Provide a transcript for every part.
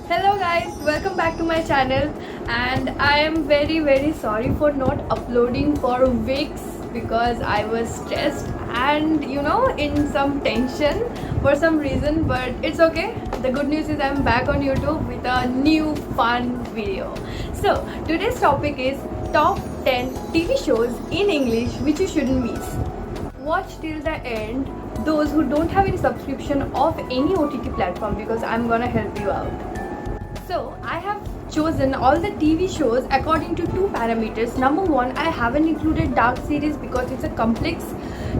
Hello guys, welcome back to my channel, and I am very sorry for not uploading for weeks because I was stressed and in some tension for some reason, but it's okay. The good news is I'm back on YouTube with a new fun video. So today's topic is top 10 TV shows in English which you shouldn't miss. Watch till the end those who don't have any subscription of any OTT platform because I'm gonna help you out. So I have chosen all the TV shows according to two parameters. Number one, I haven't included Dark series because it's a complex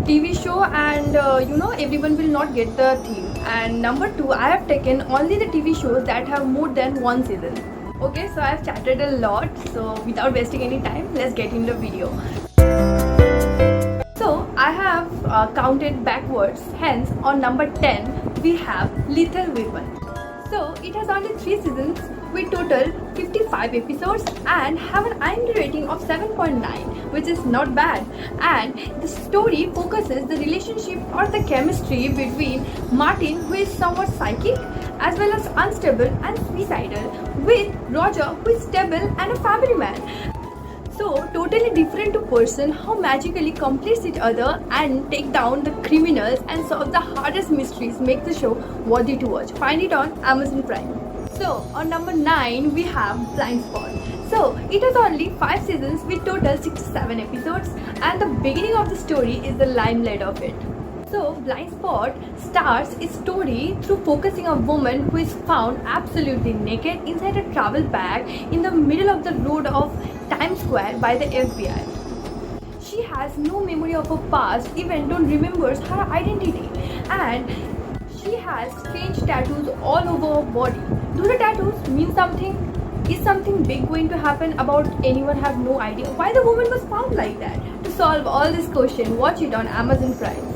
TV show and everyone will not get the theme. And number two, I have taken only the TV shows that have more than one season. Okay, so I've chatted a lot. So without wasting any time, let's get in the video. So I have counted backwards. Hence, on number 10, we have Lethal Weapon. So it has only 3 seasons with total 55 episodes and have an IMDb rating of 7.9, which is not bad. And the story focuses the relationship or the chemistry between Martin, who is somewhat psychic as well as unstable and suicidal, with Roger, who is stable and a family man. So totally different to person how magically completes each other and take down the criminals and solve the hardest mysteries make the show worthy to watch. Find it on Amazon Prime. So on number 9 we have Blind Spot. So it has only 5 seasons with total 67 episodes and the beginning of the story is the limelight of it. So Blind Spot starts its story through focusing a woman who is found absolutely naked inside a travel bag in the middle of the road of Times Square by the FBI. She has no memory of her past, even don't remembers her identity, and she has strange tattoos all over her body. Do the tattoos mean something? Is something big going to happen about anyone? Have no idea why the woman was found like that. To solve all this question, watch it on Amazon Prime.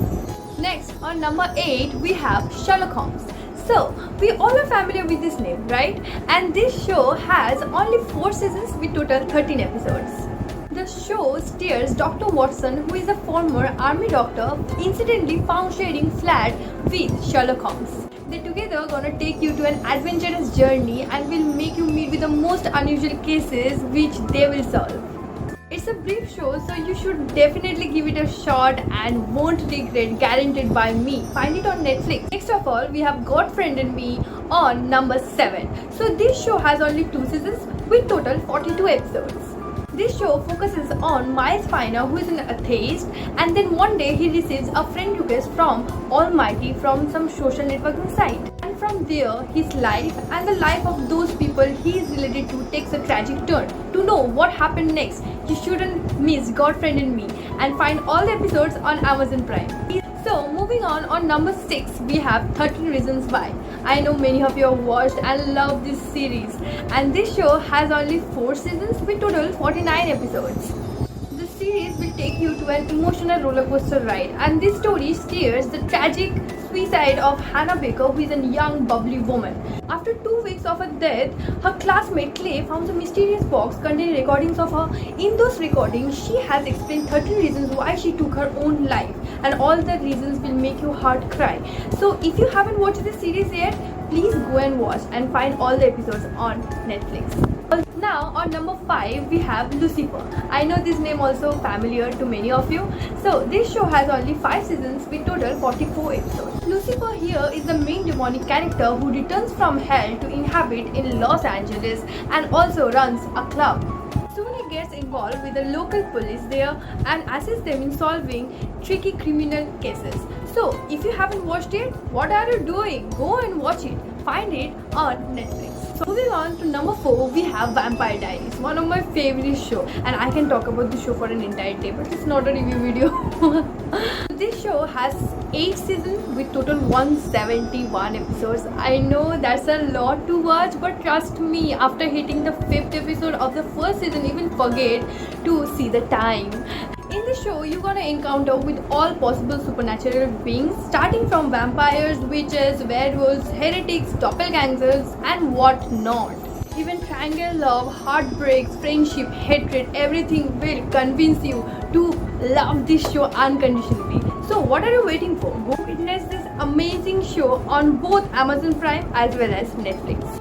Next, on number 8, we have Sherlock Holmes. So, we all are familiar with this name, right? And this show has only 4 seasons with total 13 episodes. The show stars Dr. Watson, who is a former army doctor, incidentally found sharing flat with Sherlock Holmes. They together gonna take you to an adventurous journey and will make you meet with the most unusual cases which they will solve. It's a brief show, so you should definitely give it a shot and won't regret, guaranteed by me. Find it on Netflix. Next of all, we have God Friend and Me on number 7. So this show has only 2 seasons with total 42 episodes. This show focuses on Miles Spiner, who is an atheist, and then one day he receives a friend request from Almighty from some social networking site. And from there, his life and the life of those people he is related to takes a tragic turn. To know what happened next, you shouldn't miss God Friend and Me and find all the episodes on Amazon Prime. So moving on number 6 we have 13 Reasons Why. I know many of you have watched and love this series, and this show has only 4 seasons with total 49 episodes. The series will take you to an emotional roller coaster ride, and this story steers the tragic suicide of Hannah Baker, who is a young bubbly woman. After 2 weeks of her death, her classmate Clay found a mysterious box containing recordings of her. In those recordings, she has explained 13 reasons why she took her own life, and all the reasons will make your heart cry. So if you haven't watched this series yet, please go and watch and find all the episodes on Netflix. Now on number 5 we have Lucifer. I know this name also familiar to many of you. So this show has only 5 seasons with total 44 episodes. Lucifer here is the main demonic character who returns from hell to inhabit in Los Angeles and also runs a club. Soon he gets involved with the local police there and assists them in solving tricky criminal cases. So if you haven't watched it, what are you doing? Go and watch it. Find it on Netflix. So moving on to number 4, we have Vampire Diaries, one of my favorite show, and I can talk about the show for an entire day, but it's not a review video. This show has 8 seasons with total 171 episodes. I know that's a lot to watch, but trust me, after hitting the 5th episode of the first season, you will forget to see the time. In the show, you're gonna encounter with all possible supernatural beings, starting from vampires, witches, werewolves, heretics, doppelgangers, and what not. Even triangle love, heartbreaks, friendship, hatred, everything will convince you to love this show unconditionally. So what are you waiting for? Go witness this amazing show on both Amazon Prime as well as Netflix.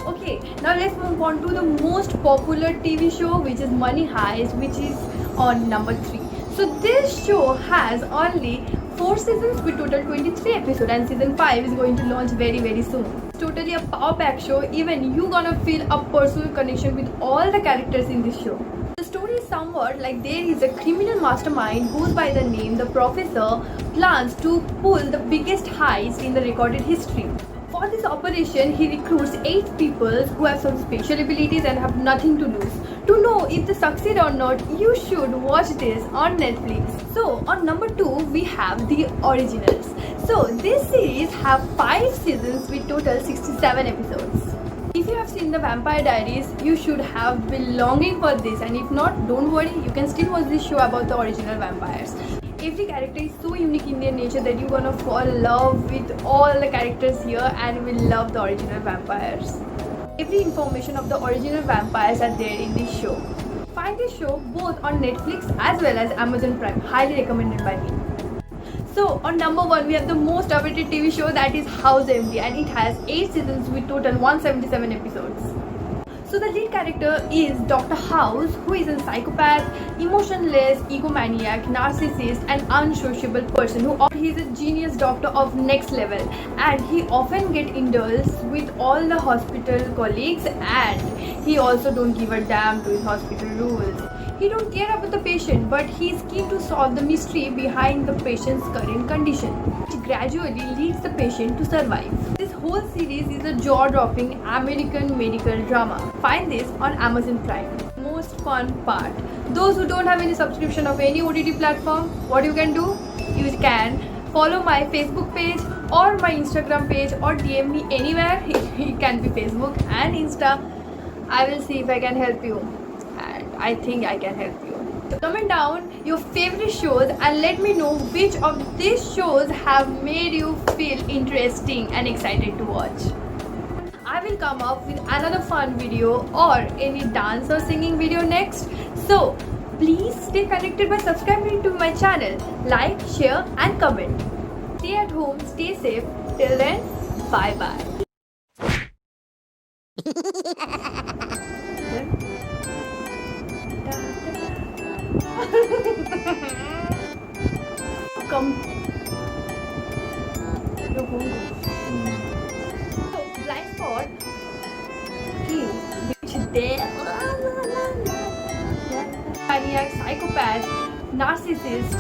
Okay, now let's move on to the most popular TV show, which is Money Heist, which is on number 3. So this show has only 4 seasons with total 23 episodes, and season 5 is going to launch very soon. It's totally a power pack show. Even you gonna feel a personal connection with all the characters in this show. The story is somewhat like there is a criminal mastermind goes by the name the Professor plans to pull the biggest heist in the recorded history. For this operation, he recruits 8 people who have some special abilities and have nothing to lose. To know if they succeed or not, you should watch this on Netflix. So on number 2, we have The Originals. So this series have 5 seasons with total 67 episodes. If you have seen the Vampire Diaries, you should have been longing for this, and if not, don't worry, you can still watch this show about the original vampires. Every character is so unique in their nature that you're gonna fall in love with all the characters here and will love the original vampires. Every information of the original vampires are there in this show. Find this show both on Netflix as well as Amazon Prime. Highly recommended by me. So on number 1, we have the most awaited TV show, that is House MD, and it has 8 seasons with total 177 episodes. So the lead character is Dr. House, who is a psychopath, emotionless, egomaniac, narcissist and unsociable person he is a genius doctor of next level, and he often get indulged with all the hospital colleagues, and he also don't give a damn to his hospital rules. He don't care about the patient, but he is keen to solve the mystery behind the patient's current condition, which gradually leads the patient to survive. This whole series is a jaw-dropping American medical drama. Find this on Amazon Prime. Most fun part. Those who don't have any subscription of any OTT platform, what you can do? You can follow my Facebook page or my Instagram page or DM me anywhere. It can be Facebook and Insta. I will see if I can help you. And I think I can help you. So comment down your favorite shows and let me know which of these shows have made you feel interesting and excited to watch. I will come up with another fun video or any dance or singing video next. So please stay connected by subscribing to my channel. Like, share and comment. Stay at home, stay safe. Till then, bye bye. Come. So, blind spot. Okay, which is there. Maniac, psychopath, narcissist,